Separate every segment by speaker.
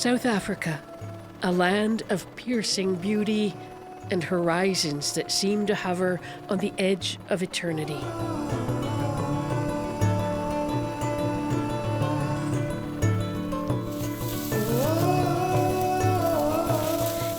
Speaker 1: South Africa, a land of piercing beauty and horizons that seem to hover on the edge of eternity.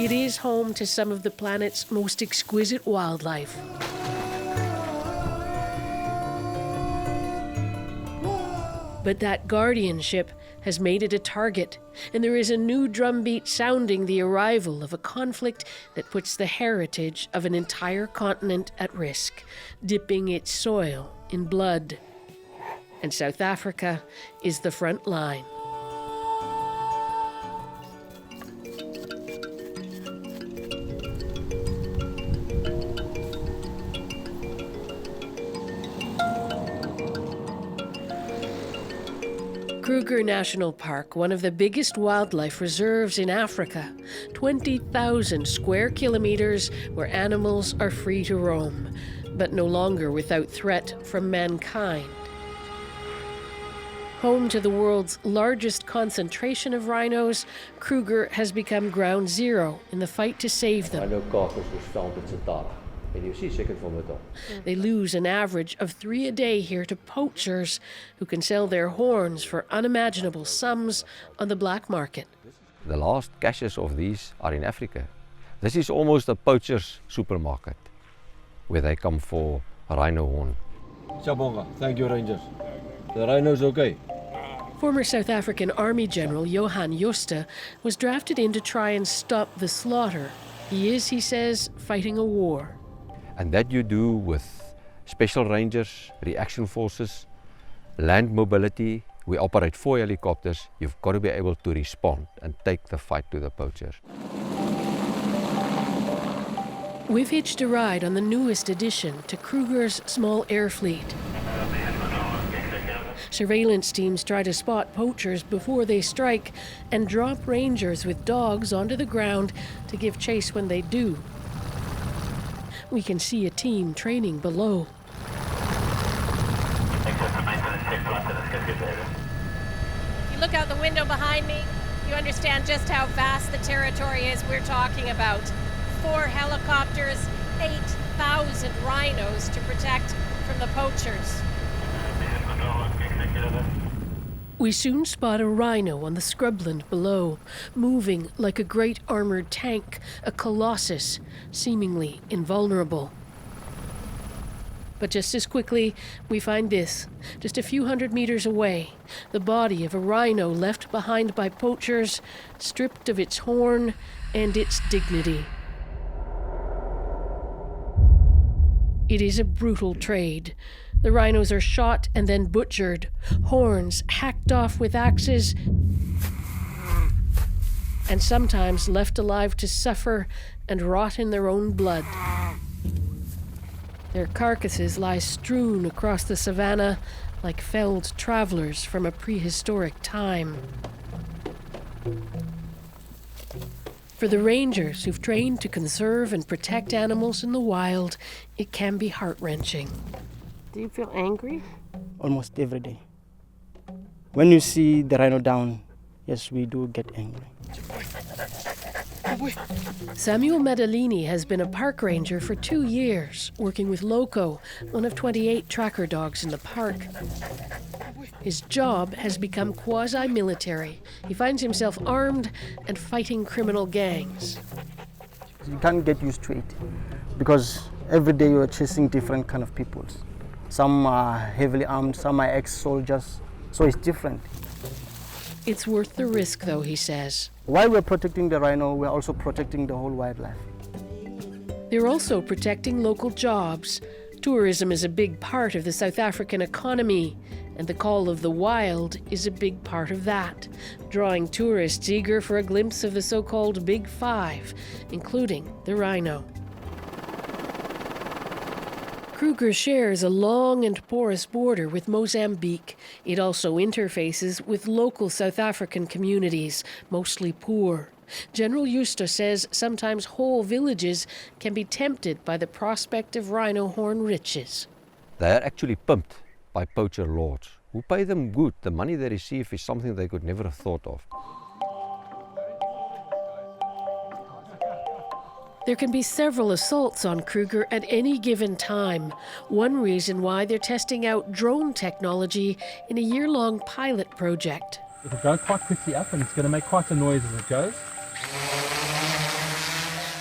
Speaker 1: It is home to some of the planet's most exquisite wildlife. But that guardianship has made it a target, and there is a new drumbeat sounding the arrival of a conflict that puts the heritage of an entire continent at risk, dipping its soil in blood. And South Africa is the front line. Kruger National Park, one of the biggest wildlife reserves in Africa, 20,000 square kilometers where animals are free to roam, but no longer without threat from mankind. Home to the world's largest concentration of rhinos, Kruger has become ground zero in the fight to save them. They lose an average of 3 a day here to poachers who can sell their horns for unimaginable sums on the black market.
Speaker 2: The last caches of these are in Africa. This is almost a poacher's supermarket where they come for a rhino horn.
Speaker 3: Chabonga, thank you, Rangers. The rhino's okay.
Speaker 1: Former South African Army General Johan Jooste was drafted in to try and stop the slaughter. He is, he says, fighting a war.
Speaker 2: And that you do with special rangers, reaction forces, land mobility. We operate 4 helicopters. You've got to be able to respond and take the fight to the poachers.
Speaker 1: We've hitched a ride on the newest addition to Kruger's small air fleet. Surveillance teams try to spot poachers before they strike and drop rangers with dogs onto the ground to give chase when they do. We can see a team training below.
Speaker 4: If you look out the window behind me, you understand just how vast the territory is we're talking about. 4 helicopters, 8,000 rhinos to protect from the poachers.
Speaker 1: We soon spot a rhino on the scrubland below, moving like a great armored tank, a colossus, seemingly invulnerable. But just as quickly, we find this, just a few hundred meters away, the body of a rhino left behind by poachers, stripped of its horn and its dignity. It is a brutal trade. The rhinos are shot and then butchered, horns hacked off with axes, and sometimes left alive to suffer and rot in their own blood. Their carcasses lie strewn across the savannah like felled travelers from a prehistoric time. For the rangers who've trained to conserve and protect animals in the wild, it can be heart-wrenching. Do you feel angry?
Speaker 5: Almost every day. When you see the rhino down, yes, we do get angry.
Speaker 1: Samuel Medellini has been a park ranger for 2 years, working with Loco, one of 28 tracker dogs in the park. His job has become quasi-military. He finds himself armed and fighting criminal gangs.
Speaker 5: You can't get used to it because every day you are chasing different kind of people. Some are heavily armed, some are ex-soldiers, so it's different.
Speaker 1: It's worth the risk, though, he says.
Speaker 5: While we're protecting the rhino, we're also protecting the whole wildlife.
Speaker 1: They're also protecting local jobs. Tourism is a big part of the South African economy, and the call of the wild is a big part of that, drawing tourists eager for a glimpse of the so-called Big Five, including the rhino. Kruger shares a long and porous border with Mozambique. It also interfaces with local South African communities, mostly poor. General Jooste says sometimes whole villages can be tempted by the prospect of rhino horn riches.
Speaker 2: They are actually pimped by poacher lords who pay them good. The money they receive is something they could never have thought of.
Speaker 1: There can be several assaults on Kruger at any given time. One reason why they're testing out drone technology in a year-long pilot project.
Speaker 6: It'll go quite quickly up and it's going to make quite a noise as it goes.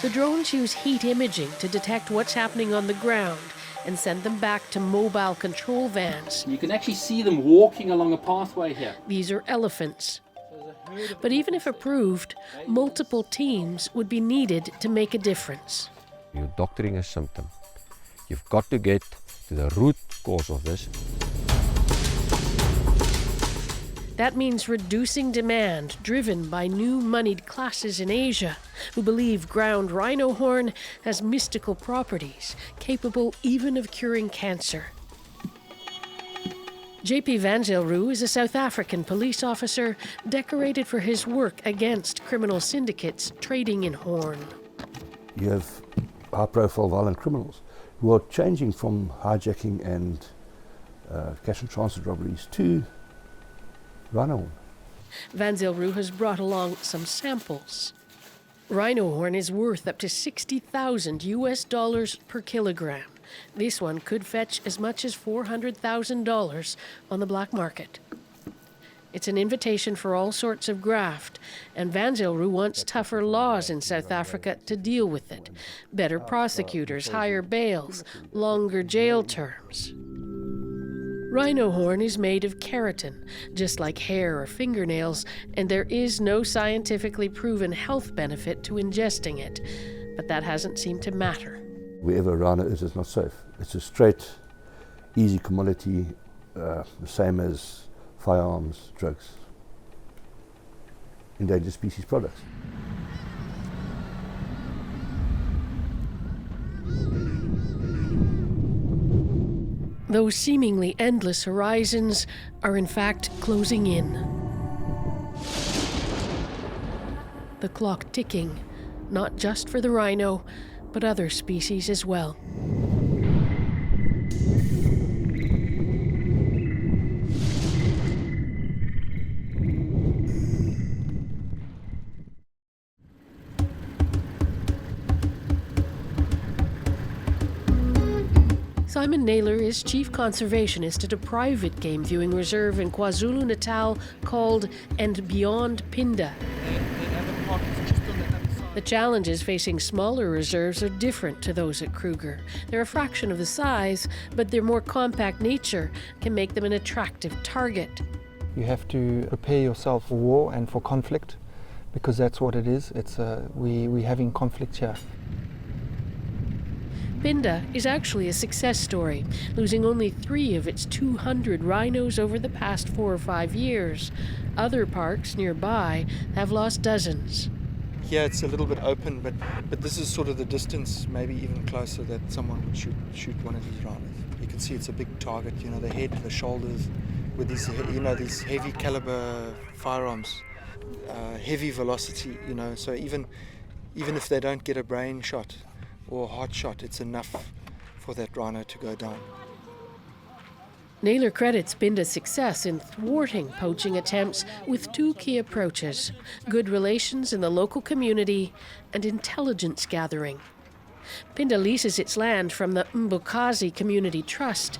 Speaker 1: The drones use heat imaging to detect what's happening on the ground and send them back to mobile control vans.
Speaker 6: You can actually see them walking along a pathway here.
Speaker 1: These are elephants. But even if approved, multiple teams would be needed to make a difference.
Speaker 2: You're doctoring a symptom. You've got to get to the root cause of this.
Speaker 1: That means reducing demand driven by new moneyed classes in Asia who believe ground rhino horn has mystical properties, capable even of curing cancer. J.P. Van Zyl is a South African police officer decorated for his work against criminal syndicates trading in horn.
Speaker 7: You have high-profile violent criminals who are changing from hijacking and cash and transit robberies to rhino horn.
Speaker 1: Van Zyl has brought along some samples. Rhino horn is worth up to $60,000 per kilogram. This one could fetch as much as $400,000 on the black market. It's an invitation for all sorts of graft, and Van Zyl wants tougher laws in South Africa to deal with it. Better prosecutors, higher bails, longer jail terms. Rhino horn is made of keratin, just like hair or fingernails, and there is no scientifically proven health benefit to ingesting it. But that hasn't seemed to matter.
Speaker 7: Wherever a rhino is, it's not safe. It's a straight, easy commodity, the same as firearms, drugs, endangered species products.
Speaker 1: Those seemingly endless horizons are in fact closing in. The clock ticking, not just for the rhino, but other species as well. Simon Naylor is chief conservationist at a private game viewing reserve in KwaZulu-Natal called And Beyond Pinda. The challenges facing smaller reserves are different to those at Kruger. They're a fraction of the size, but their more compact nature can make them an attractive target.
Speaker 8: You have to prepare yourself for war and for conflict, because that's what it is. We're having conflict here.
Speaker 1: Pinda is actually a success story, losing only 3 of its 200 rhinos over the past 4 or 5 years. Other parks nearby have lost dozens.
Speaker 8: Here it's a little bit open, but this is sort of the distance, maybe even closer, that someone would shoot one of these rhinos. You can see it's a big target, you know, the head, the shoulders, with these, you know, these heavy caliber firearms, heavy velocity, you know, so even if they don't get a brain shot or a heart shot, it's enough for that rhino to go down.
Speaker 1: Naylor credits Pinda's success in thwarting poaching attempts with 2 key approaches: good relations in the local community and intelligence gathering. Pinda leases its land from the Mbokazi Community Trust.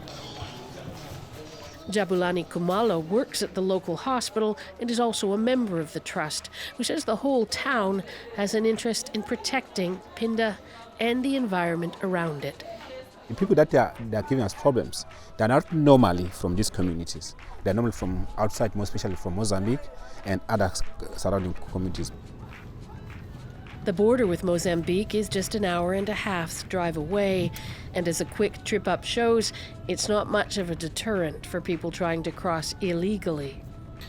Speaker 1: Jabulani Kumalo works at the local hospital and is also a member of the trust, who says the whole town has an interest in protecting Pinda and the environment around it.
Speaker 9: The people that they are giving us problems, they are not normally from these communities. They are normally from outside, more especially from Mozambique and other surrounding communities.
Speaker 1: The border with Mozambique is just an hour and a half's drive away, and as a quick trip up shows, it's not much of a deterrent for people trying to cross illegally.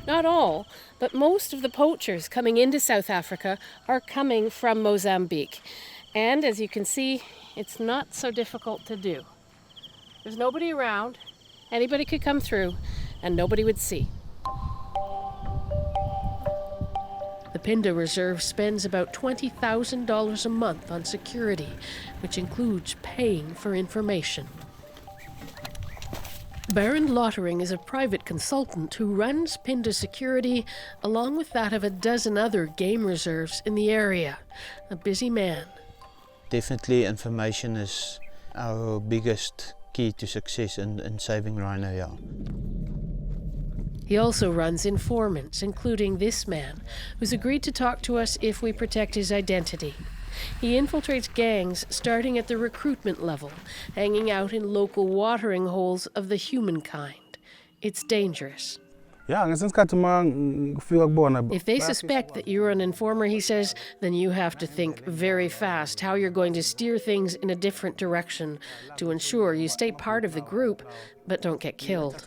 Speaker 1: Not all, but most of the poachers coming into South Africa are coming from Mozambique. And as you can see, it's not so difficult to do. There's nobody around, anybody could come through, and nobody would see. The Pinda Reserve spends about $20,000 a month on security, which includes paying for information. Baron Lottering is a private consultant who runs Pinda security along with that of a dozen other game reserves in the area. A busy man.
Speaker 10: Definitely information is our biggest key to success in saving rhino, yeah.
Speaker 1: He also runs informants, including this man, who's agreed to talk to us if we protect his identity. He infiltrates gangs starting at the recruitment level, hanging out in local watering holes of the humankind. It's dangerous. If they suspect that you're an informer, he says, then you have to think very fast how you're going to steer things in a different direction to ensure you stay part of the group, but don't get killed.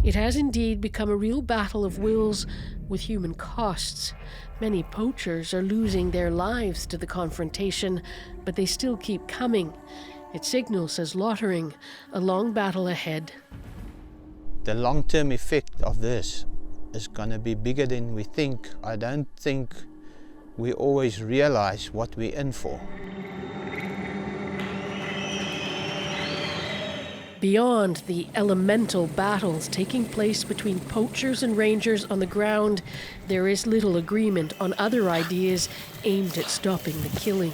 Speaker 1: It has indeed become a real battle of wills with human costs. Many poachers are losing their lives to the confrontation, but they still keep coming. It signals, as loitering, a long battle ahead.
Speaker 10: The long-term effect of this is going to be bigger than we think. I don't think we always realize what we're in for.
Speaker 1: Beyond the elemental battles taking place between poachers and rangers on the ground, there is little agreement on other ideas aimed at stopping the killing.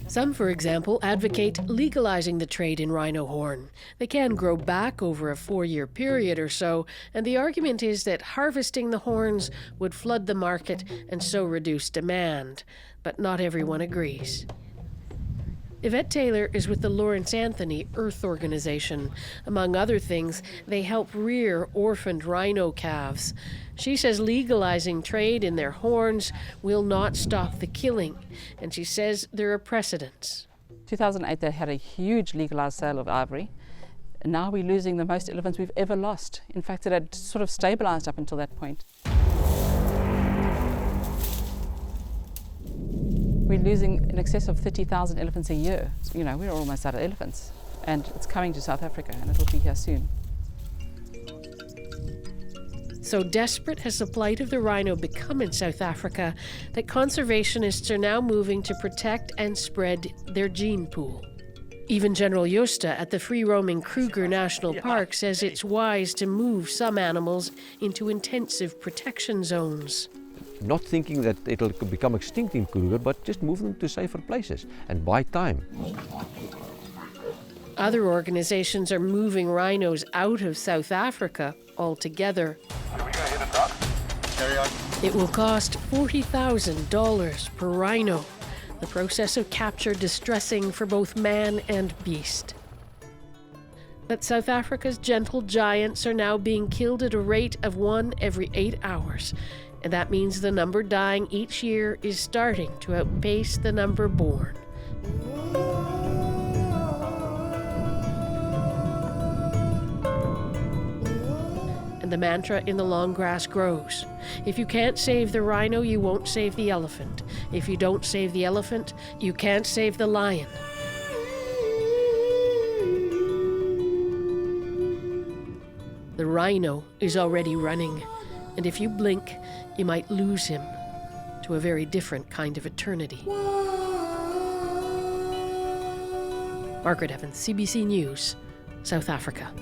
Speaker 1: Some, for example, advocate legalizing the trade in rhino horn. They can grow back over a 4-year period or so, and the argument is that harvesting the horns would flood the market and so reduce demand. But not everyone agrees. Yvette Taylor is with the Lawrence Anthony Earth Organization. Among other things, they help rear orphaned rhino calves. She says legalizing trade in their horns will not stop the killing, and she says there are precedents.
Speaker 11: 2008 they had a huge legalized sale of ivory. And now we're losing the most elephants we've ever lost. In fact, it had sort of stabilized up until that point. We're losing in excess of 30,000 elephants a year. You know, we're almost out of elephants. And it's coming to South Africa, and it'll be here soon.
Speaker 1: So desperate has the plight of the rhino become in South Africa that conservationists are now moving to protect and spread their gene pool. Even General Josta at the free-roaming Kruger National Park says it's wise to move some animals into intensive protection zones.
Speaker 2: Not thinking that it'll become extinct in Kruger, but just move them to safer places and buy time.
Speaker 1: Other organizations are moving rhinos out of South Africa altogether. It will cost $40,000 per rhino. The process of capture distressing for both man and beast. But South Africa's gentle giants are now being killed at a rate of 1 every 8 hours. And that means the number dying each year is starting to outpace the number born. And the mantra in the long grass grows. If you can't save the rhino, you won't save the elephant. If you don't save the elephant, you can't save the lion. The rhino is already running, and if you blink, you might lose him to a very different kind of eternity. Margaret Evans, CBC News, South Africa.